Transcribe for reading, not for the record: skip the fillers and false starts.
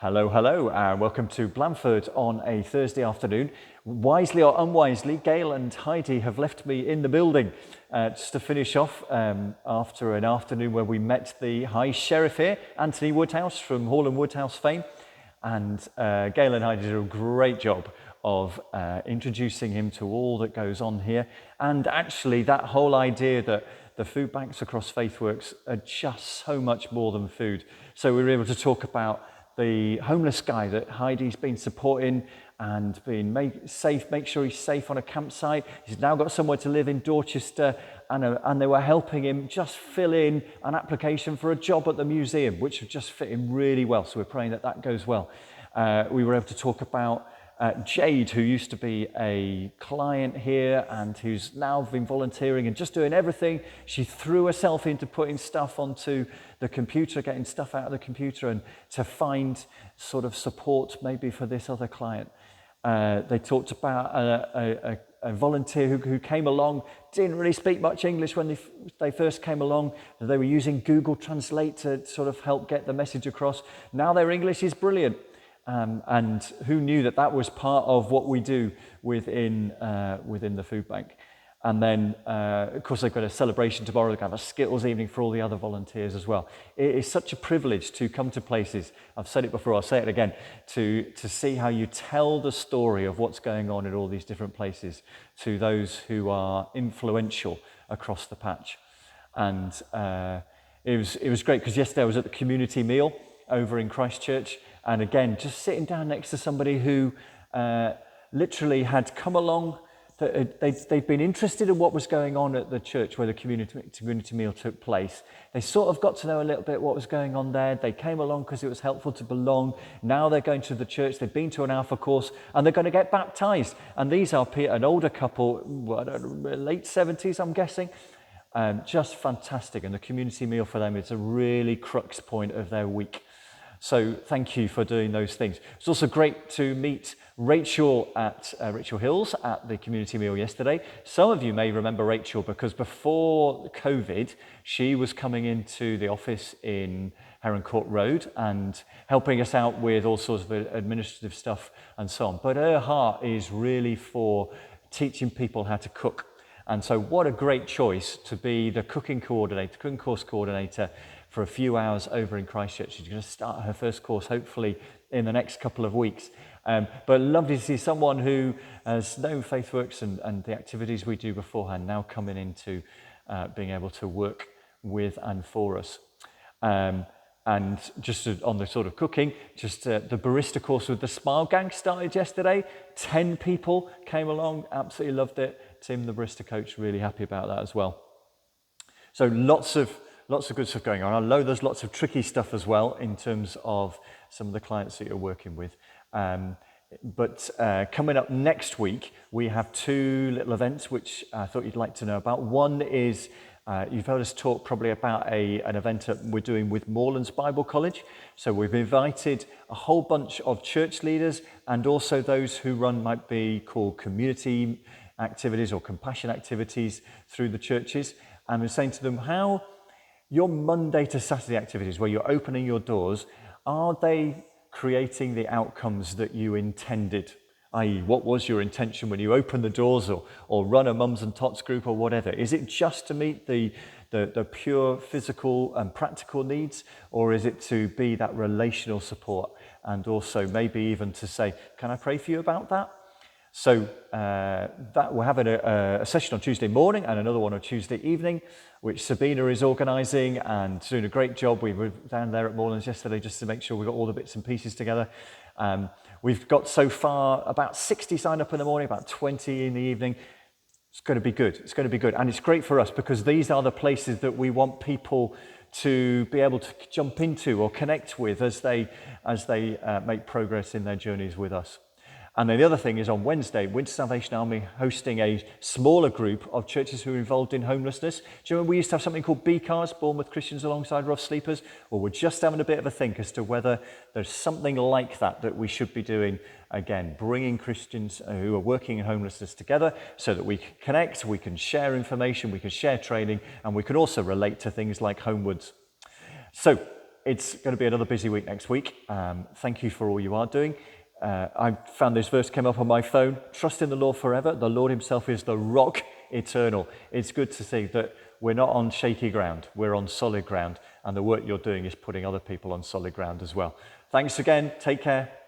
Hello, hello, and welcome to Blandford on a Thursday afternoon. Wisely or unwisely, Gail and Heidi have left me in the building just to finish off after an afternoon where we met the High Sheriff here, Anthony Woodhouse from Hall and Woodhouse fame. And Gail and Heidi did a great job of introducing him to all that goes on here. And actually that whole idea that the food banks across Faithworks are just so much more than food. So we were able to talk about the homeless guy that Heidi's been supporting and make sure he's safe on a campsite. He's now got somewhere to live in Dorchester, and they were helping him just fill in an application for a job at the museum, which would just fit him really well. So we're praying that that goes well. We were able to talk about Jade, who used to be a client here and who's now been volunteering and just doing everything. She threw herself into putting stuff onto the computer, getting stuff out of the computer, and to find sort of support maybe for this other client. They talked about a volunteer who came along, didn't really speak much English when they first came along. They were using Google Translate to sort of help get the message across. Now their English is brilliant. And who knew that that was part of what we do within the food bank. And then, of course, they've got a celebration tomorrow. They're going to have a Skittles evening for all the other volunteers as well. It is such a privilege to come to places, I've said it before, I'll say it again, to see how you tell the story of what's going on in all these different places to those who are influential across the patch. And it was great because yesterday I was at the community meal over in Christchurch. And again, just sitting down next to somebody who literally had come along, they'd been interested in what was going on at the church where the community meal took place. They sort of got to know a little bit what was going on there. They came along because it was helpful to belong. Now they're going to the church. They've been to an Alpha course and they're going to get baptized. And these are an older couple, late 70s, I'm guessing. Just fantastic. And the community meal for them is a really crux point of their week. So thank you for doing those things. It's also great to meet Rachel Hills at the community meal yesterday. Some of you may remember Rachel because before COVID, she was coming into the office in Heron Court Road and helping us out with all sorts of administrative stuff and so on. But her heart is really for teaching people how to cook. And so what a great choice to be the cooking course coordinator for a few hours over in Christchurch. She's going to start her first course hopefully in the next couple of weeks. But lovely to see someone who has known Faithworks and the activities we do beforehand now coming into being able to work with and for us. And just on the sort of cooking, the barista course with the Smile Gang started yesterday. 10 people came along, absolutely loved it. Tim, the barista coach, really happy about that as well. So lots of good stuff going on. I know there's lots of tricky stuff as well in terms of some of the clients that you're working with. But coming up next week, we have two little events which I thought you'd like to know about. One is, you've heard us talk probably about an event that we're doing with Moorlands Bible College. So we've invited a whole bunch of church leaders and also those who might be called community activities or compassion activities through the churches. And we're saying to them, how your Monday to Saturday activities where you're opening your doors, are they creating the outcomes that you intended? I.e., what was your intention when you opened the doors or run a mums and tots group or whatever? Is it just to meet the pure physical and practical needs, or is it to be that relational support and also maybe even to say, can I pray for you about that? So that we're having a session on Tuesday morning and another one on Tuesday evening, which Sabina is organising and doing a great job. We were down there at Moorlands yesterday just to make sure we got all the bits and pieces together. We've got so far about 60 signed up in the morning, about 20 in the evening. It's going to be good. It's going to be good. And it's great for us because these are the places that we want people to be able to jump into or connect with as they make progress in their journeys with us. And then the other thing is on Wednesday, Winter Salvation Army hosting a smaller group of churches who are involved in homelessness. Do you remember we used to have something called B-Cars, Bournemouth Christians Alongside Rough Sleepers? Well, we're just having a bit of a think as to whether there's something like that we should be doing again, bringing Christians who are working in homelessness together so that we can connect, we can share information, we can share training, and we can also relate to things like Homewards. So it's going to be another busy week next week. Thank you for all you are doing. I found this verse came up on my phone. Trust in the Lord forever. The Lord himself is the rock eternal. It's good to see that we're not on shaky ground. We're on solid ground. And the work you're doing is putting other people on solid ground as well. Thanks again. Take care.